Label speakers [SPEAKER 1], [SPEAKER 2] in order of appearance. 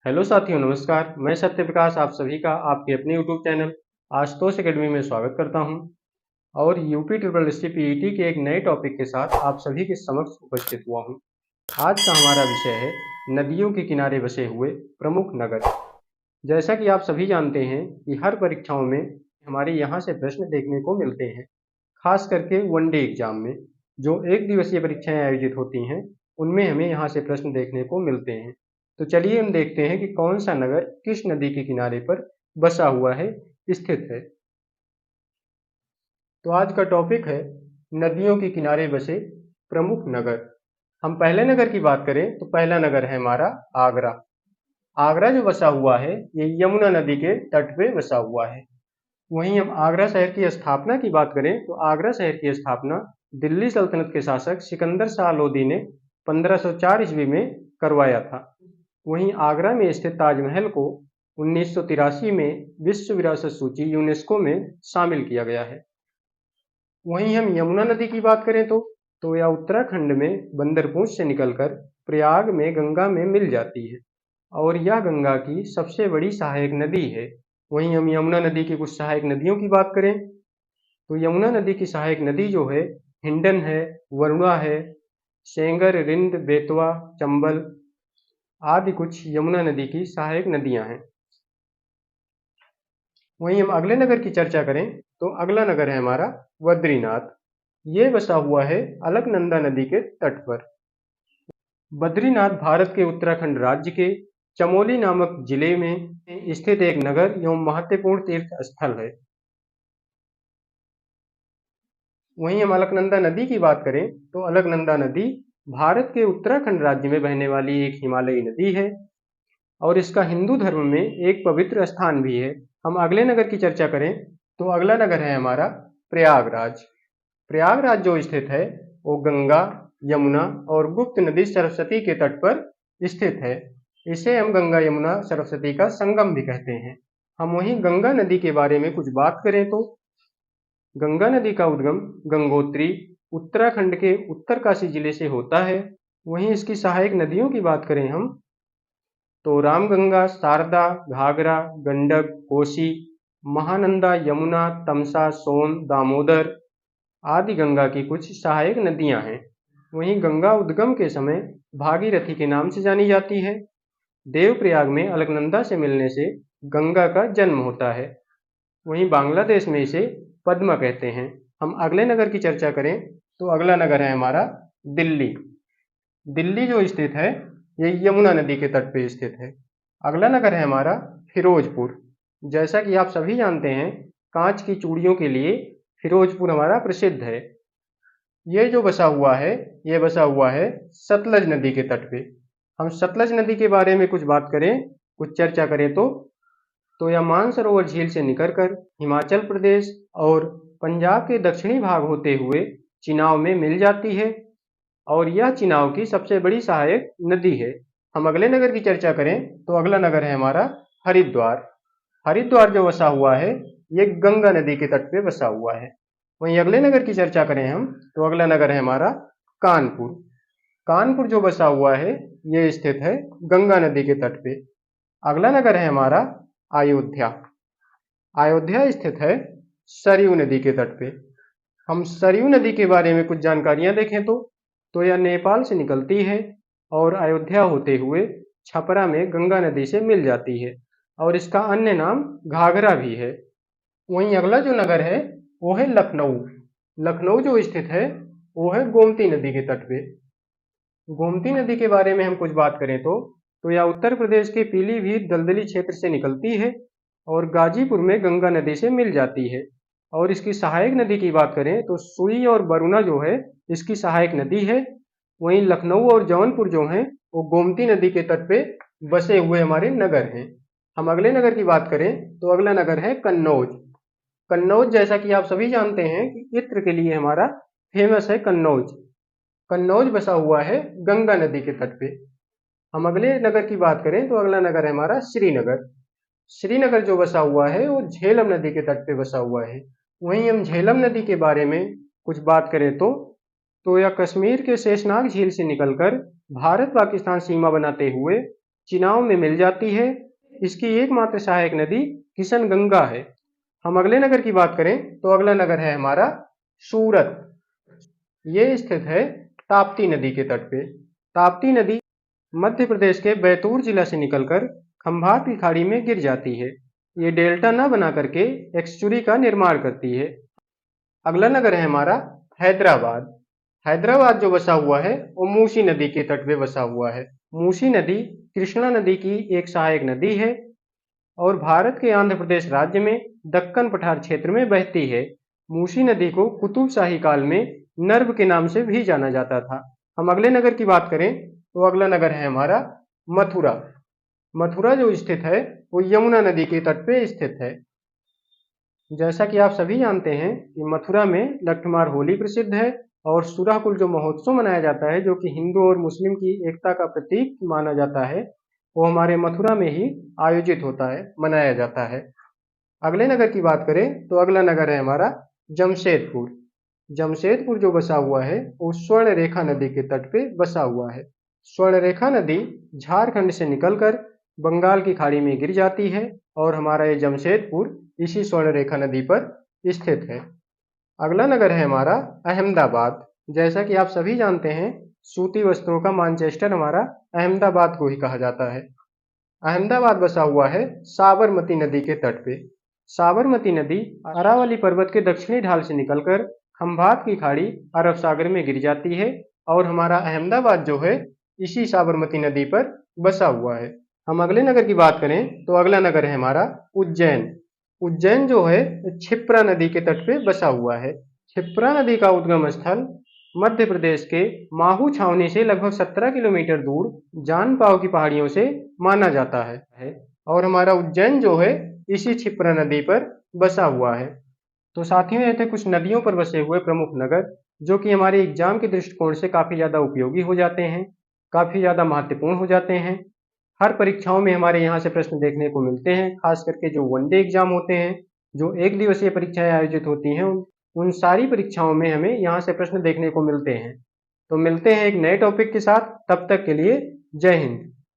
[SPEAKER 1] Hello साथियों, नमस्कार। मैं सत्य प्रकाश आप सभी का आपके अपने यूट्यूब चैनल आशुतोष एकेडमी में स्वागत करता हूं और यूपी ट्रिपल एससी पीईटी के एक नए टॉपिक के साथ आप सभी के समक्ष उपस्थित हुआ हूं। आज का हमारा विषय है नदियों के किनारे बसे हुए प्रमुख नगर। जैसा कि आप सभी जानते हैं कि हर परीक्षाओं में हमारे यहाँ से प्रश्न देखने को मिलते हैं, खास करके वनडे एग्जाम में जो एक दिवसीय परीक्षाएं आयोजित होती हैं उनमें हमें यहाँ से प्रश्न देखने को मिलते हैं। तो चलिए हम देखते हैं कि कौन सा नगर किस नदी के किनारे पर बसा हुआ है, स्थित है। तो आज का टॉपिक है नदियों के किनारे बसे प्रमुख नगर। हम पहले नगर की बात करें तो पहला नगर है हमारा आगरा। आगरा जो बसा हुआ है ये यमुना नदी के तट पे बसा हुआ है। वहीं हम आगरा शहर की स्थापना की बात करें तो आगरा शहर की स्थापना दिल्ली सल्तनत के शासक सिकंदर शाह लोदी ने 1504 ईस्वी में करवाया था। वहीं आगरा में स्थित ताजमहल को 1983 में विश्व विरासत सूची यूनेस्को में शामिल किया गया है। वहीं हम यमुना नदी की बात करें तो यह उत्तराखंड में बंदरपूंछ से निकलकर प्रयाग में गंगा में मिल जाती है और यह गंगा की सबसे बड़ी सहायक नदी है। वहीं हम यमुना नदी की कुछ सहायक नदियों की बात करें तो यमुना नदी की सहायक नदी जो है हिंडन है, वरुणा है, सेंगर, रिंद, बेतवा, चंबल आदि कुछ यमुना नदी की सहायक नदियां हैं। वहीं हम अगले नगर की चर्चा करें तो अगला नगर है हमारा बद्रीनाथ। ये बसा हुआ है अलकनंदा नदी के तट पर। बद्रीनाथ भारत के उत्तराखंड राज्य के चमोली नामक जिले में स्थित एक नगर एवं महत्वपूर्ण तीर्थ स्थल है। वहीं हम अलकनंदा नदी की बात करें तो अलकनंदा नदी भारत के उत्तराखंड राज्य में बहने वाली एक हिमालयी नदी है और इसका हिंदू धर्म में एक पवित्र स्थान भी है। हम अगले नगर की चर्चा करें तो अगला नगर है हमारा प्रयागराज। प्रयागराज जो स्थित है वो गंगा, यमुना और गुप्त नदी सरस्वती के तट पर स्थित है। इसे हम गंगा यमुना सरस्वती का संगम भी कहते हैं। हम वहीं गंगा नदी के बारे में कुछ बात करें तो गंगा नदी का उद्गम गंगोत्री उत्तराखंड के उत्तरकाशी जिले से होता है। वहीं इसकी सहायक नदियों की बात करें हम तो रामगंगा, शारदा, घाघरा, गंडक, कोसी, महानंदा, यमुना, तमसा, सोन, दामोदर आदि गंगा की कुछ सहायक नदियां हैं। वहीं गंगा उद्गम के समय भागीरथी के नाम से जानी जाती है। देवप्रयाग में अलकनंदा से मिलने से गंगा का जन्म होता है। वहीं बांग्लादेश में इसे पद्मा कहते हैं। हम अगले नगर की चर्चा करें तो अगला नगर है हमारा दिल्ली। दिल्ली जो स्थित है ये यमुना नदी के तट पे स्थित है। अगला नगर है हमारा फिरोजपुर। जैसा कि आप सभी जानते हैं कांच की चूड़ियों के लिए फिरोजपुर हमारा प्रसिद्ध है। ये जो बसा हुआ है ये बसा हुआ है सतलज नदी के तट पे। हम सतलज नदी के बारे में कुछ बात करें, कुछ चर्चा करें तो यह मानसरोवर झील से निकलकर हिमाचल प्रदेश और पंजाब के दक्षिणी भाग होते हुए चिनाव में मिल जाती है और यह चिनाव की सबसे बड़ी सहायक नदी है। हम अगले नगर की चर्चा करें तो अगला नगर है हमारा हरिद्वार। हरिद्वार जो बसा हुआ है ये गंगा नदी के तट पे बसा हुआ है। वहीं अगले नगर की चर्चा करें हम तो अगला नगर है हमारा कानपुर। कानपुर जो बसा हुआ है ये स्थित है गंगा नदी के तट पे। अगला नगर है हमारा अयोध्या। अयोध्या स्थित है सरयू नदी के तट पे। हम सरयू नदी के बारे में कुछ जानकारियां देखें तो यह नेपाल से निकलती है और अयोध्या होते हुए छपरा में गंगा नदी से मिल जाती है और इसका अन्य नाम घाघरा भी है। वहीं अगला जो नगर है वो है लखनऊ। लखनऊ जो स्थित है वो है गोमती नदी के तट पे। गोमती नदी के बारे में हम कुछ बात करें तो यह उत्तर प्रदेश के पीलीभीत दलदली क्षेत्र से निकलती है और गाजीपुर में गंगा नदी से मिल जाती है। और इसकी सहायक नदी की बात करें तो सुई और बरुणा जो है इसकी सहायक नदी है। वहीं लखनऊ और जौनपुर जो हैं वो गोमती नदी के तट पे बसे हुए हमारे नगर हैं। हम अगले नगर की बात करें तो अगला नगर है कन्नौज। कन्नौज जैसा कि आप सभी जानते हैं कि इत्र के लिए हमारा फेमस है कन्नौज। कन्नौज बसा हुआ है गंगा नदी के तट पे। हम अगले नगर की बात करें तो अगला नगर है हमारा श्रीनगर। श्रीनगर जो बसा हुआ है वो झेलम नदी के तट पे बसा हुआ है। वहीं हम झेलम नदी के बारे में कुछ बात करें तो यह कश्मीर के शेषनाग झील से निकलकर भारत पाकिस्तान सीमा बनाते हुए चिनाव में मिल जाती है। इसकी एकमात्र सहायक नदी किशनगंगा है। हम अगले नगर की बात करें तो अगला नगर है हमारा सूरत। ये स्थित है ताप्ती नदी के तट पे। ताप्ती नदी मध्य प्रदेश के बैतूल जिला से निकलकर खंभात की खाड़ी में गिर जाती है। ये डेल्टा न बना करके एक्सचुरी का निर्माण करती है। अगला नगर है हमारा हैदराबाद। हैदराबाद जो बसा हुआ है वो मूसी नदी के तट पे बसा हुआ है। मूसी नदी कृष्णा नदी की एक सहायक नदी है और भारत के आंध्र प्रदेश राज्य में दक्कन पठार क्षेत्र में बहती है। मूसी नदी को कुतुब शाही काल में नर्ब के नाम से भी जाना जाता था। हम अगले नगर की बात करें तो अगला नगर है हमारा मथुरा। मथुरा जो स्थित है वो यमुना नदी के तट पे स्थित है। जैसा कि आप सभी जानते हैं कि मथुरा में लट्ठमार होली प्रसिद्ध है और सुराकुल जो महोत्सव मनाया जाता है, जो कि हिंदू और मुस्लिम की एकता का प्रतीक माना जाता है, वो हमारे मथुरा में ही आयोजित होता है, मनाया जाता है। अगले नगर की बात करें तो अगला नगर है हमारा जमशेदपुर। जमशेदपुर जो बसा हुआ है वो स्वर्ण रेखा नदी के तट पे बसा हुआ है। स्वर्ण रेखा नदी झारखंड से निकलकर बंगाल की खाड़ी में गिर जाती है और हमारा ये जमशेदपुर इसी स्वर्ण रेखा नदी पर स्थित है। अगला नगर है हमारा अहमदाबाद। जैसा कि आप सभी जानते हैं, सूती वस्त्रों का मानचेस्टर हमारा अहमदाबाद को ही कहा जाता है। अहमदाबाद बसा हुआ है साबरमती नदी के तट पे। साबरमती नदी अरावली पर्वत के दक्षिणी ढाल से निकलकर खंभात की खाड़ी अरब सागर में गिर जाती है और हमारा अहमदाबाद जो है इसी साबरमती नदी पर बसा हुआ है। हम अगले नगर की बात करें तो अगला नगर है हमारा उज्जैन। उज्जैन जो है क्षिप्रा नदी के तट पे बसा हुआ है। क्षिप्रा नदी का उद्गम स्थल मध्य प्रदेश के माहू छावनी से लगभग 17 किलोमीटर दूर जानपाव की पहाड़ियों से माना जाता है और हमारा उज्जैन जो है इसी क्षिप्रा नदी पर बसा हुआ है। तो साथियों, ये थे कुछ नदियों पर बसे हुए प्रमुख नगर जो कि हमारे एग्जाम के दृष्टिकोण से काफ़ी ज़्यादा उपयोगी हो जाते हैं, काफ़ी ज़्यादा महत्वपूर्ण हो जाते हैं। हर परीक्षाओं में हमारे यहाँ से प्रश्न देखने को मिलते हैं, खास करके जो वनडे एग्जाम होते हैं, जो एक दिवसीय परीक्षाएं आयोजित होती हैं, उन सारी परीक्षाओं में हमें यहाँ से प्रश्न देखने को मिलते हैं। तो मिलते हैं एक नए टॉपिक के साथ, तब तक के लिए जय हिंद।